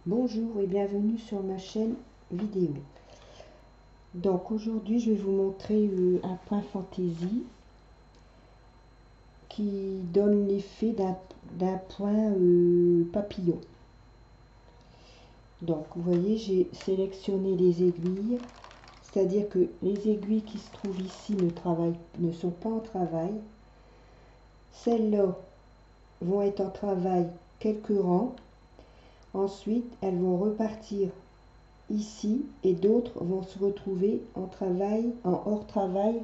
Bonjour et bienvenue sur ma chaîne vidéo. Donc aujourd'hui je vais vous montrer un point fantaisie qui donne l'effet d'un point papillon. Donc vous voyez, j'ai sélectionné les aiguilles, c'est-à-dire que les aiguilles qui se trouvent ici ne sont pas en travail. Celles-là vont être en travail quelques rangs. Ensuite, elles vont repartir ici et d'autres vont se retrouver en hors travail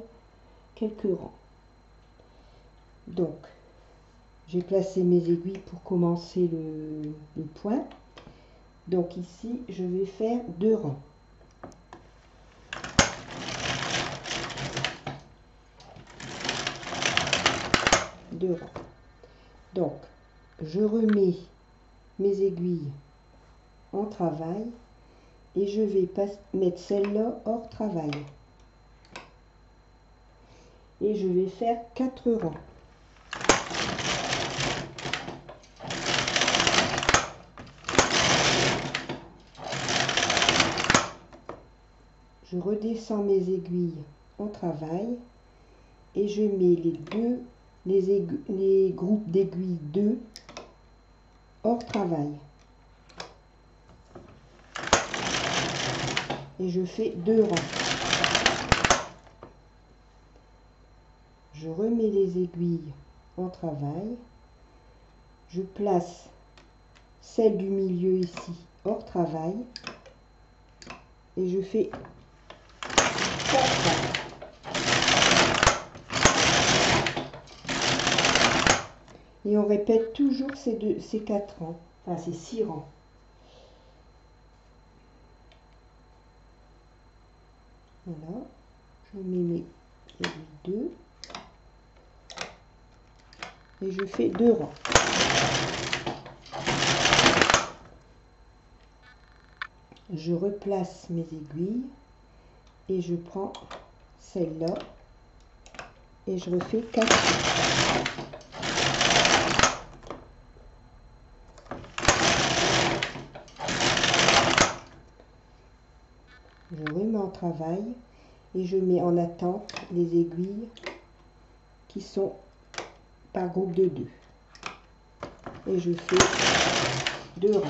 quelques rangs. Donc, j'ai placé mes aiguilles pour commencer le point. Donc ici, je vais faire 2 rangs. Donc, je remets mes aiguilles en travail et je vais mettre celle-là hors travail. Et je vais faire 4 rangs. Je redescends mes aiguilles en travail et je mets les groupes d'aiguilles 2 hors travail. Et je fais 2 rangs. Je remets les aiguilles en travail. Je place celle du milieu ici hors travail. Et je fais 4 rangs. Et on répète toujours ces 4 rangs, enfin ces 6 rangs. Voilà, je mets mes aiguilles 2 et je fais 2 rangs. Je replace mes aiguilles et je prends celle-là et je refais 4 rangs. Je remets en travail et je mets en attente les aiguilles qui sont par groupe de 2. Et je fais 2 rangs.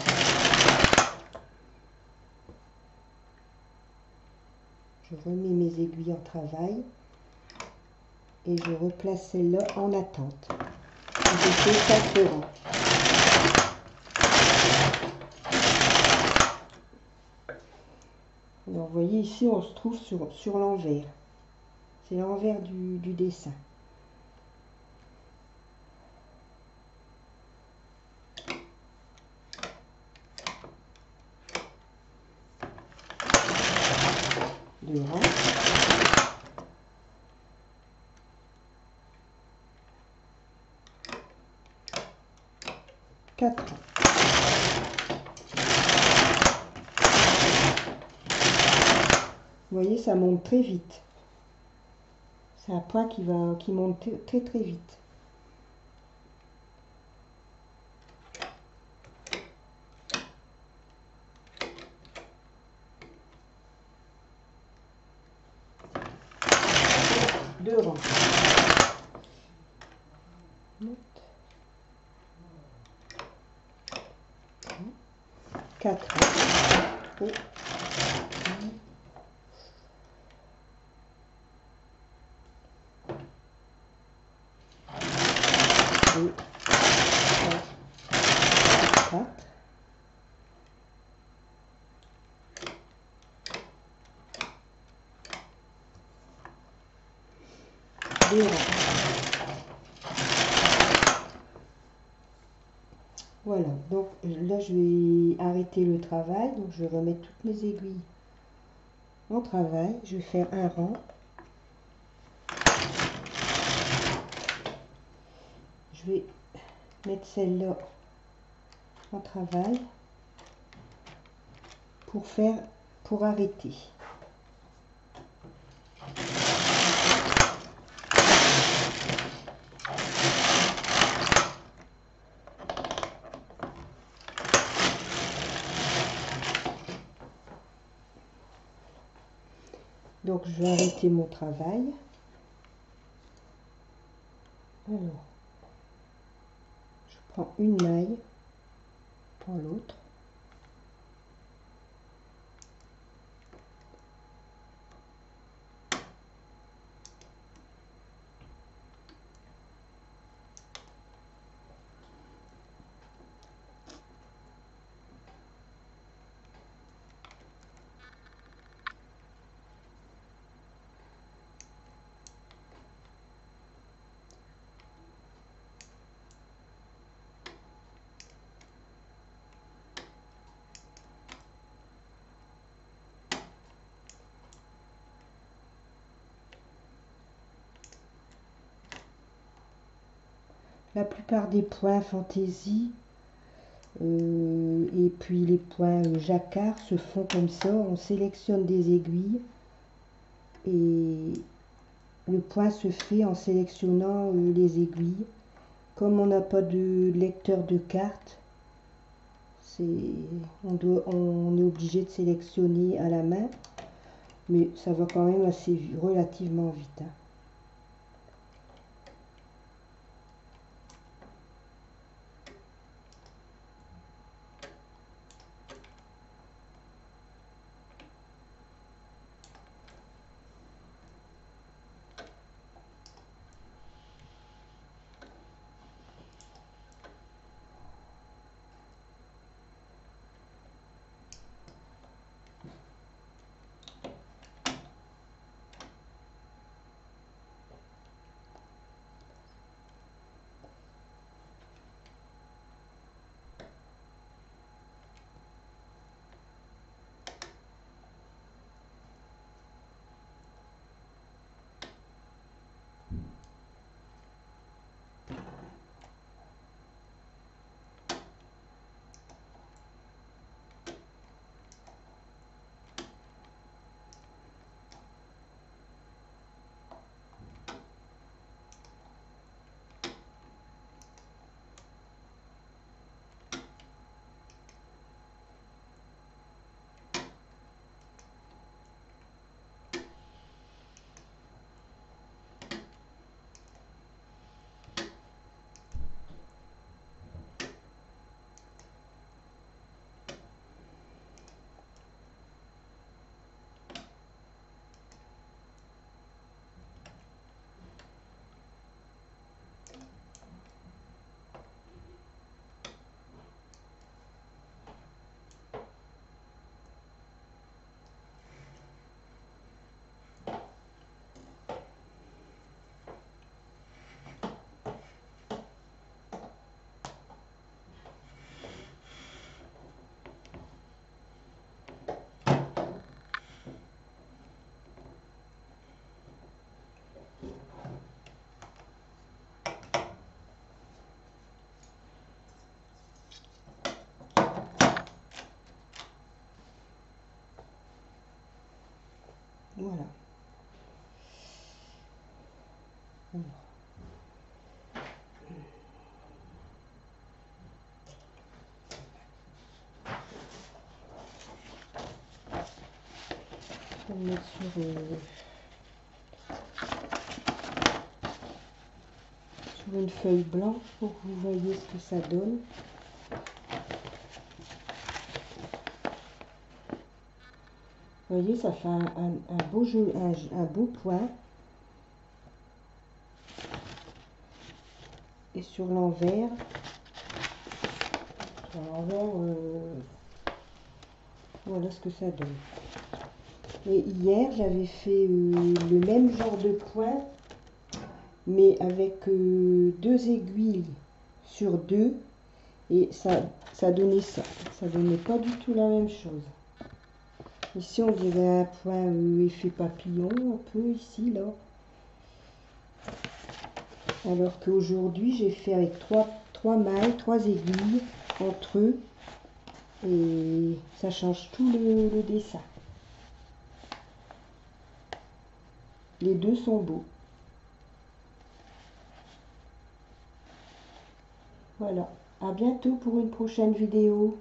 Je remets mes aiguilles en travail et je replace celle-là en attente. Je fais 4 rangs. Alors, vous voyez ici, on se trouve sur l'envers. C'est l'envers du dessin. Deux rangs. Quatre rangs. Vous voyez, ça monte très vite. C'est un point qui monte très très vite. Deux rangs. 4 rangs. Et 2, 4. 2 rangs. Voilà, donc là je vais arrêter le travail, donc je vais remettre toutes mes aiguilles en travail, je vais faire un rang, je vais mettre celle-là en travail pour arrêter. Donc je vais arrêter mon travail. Alors, je prends une maille, je prends l'autre. La plupart des points fantaisie et puis les points jacquard se font comme ça. On sélectionne des aiguilles et le point se fait en sélectionnant les aiguilles. Comme on n'a pas de lecteur de carte, on est obligé de sélectionner à la main, mais ça va quand même relativement vite, hein. Voilà. Alors. Je vais le mettre sur une feuille blanche pour que vous voyez ce que ça donne. Vous voyez, ça fait un beau jeu, un beau point. Et sur l'envers, voilà ce que ça donne. Et hier, j'avais fait le même genre de point, mais avec deux aiguilles sur deux, et ça donnait ça. Ça donnait pas du tout la même chose. Ici, on dirait un point effet papillon, un peu ici, là. Alors qu'aujourd'hui, j'ai fait avec trois mailles, trois aiguilles entre eux, et ça change tout le dessin. Les deux sont beaux. Voilà, à bientôt pour une prochaine vidéo.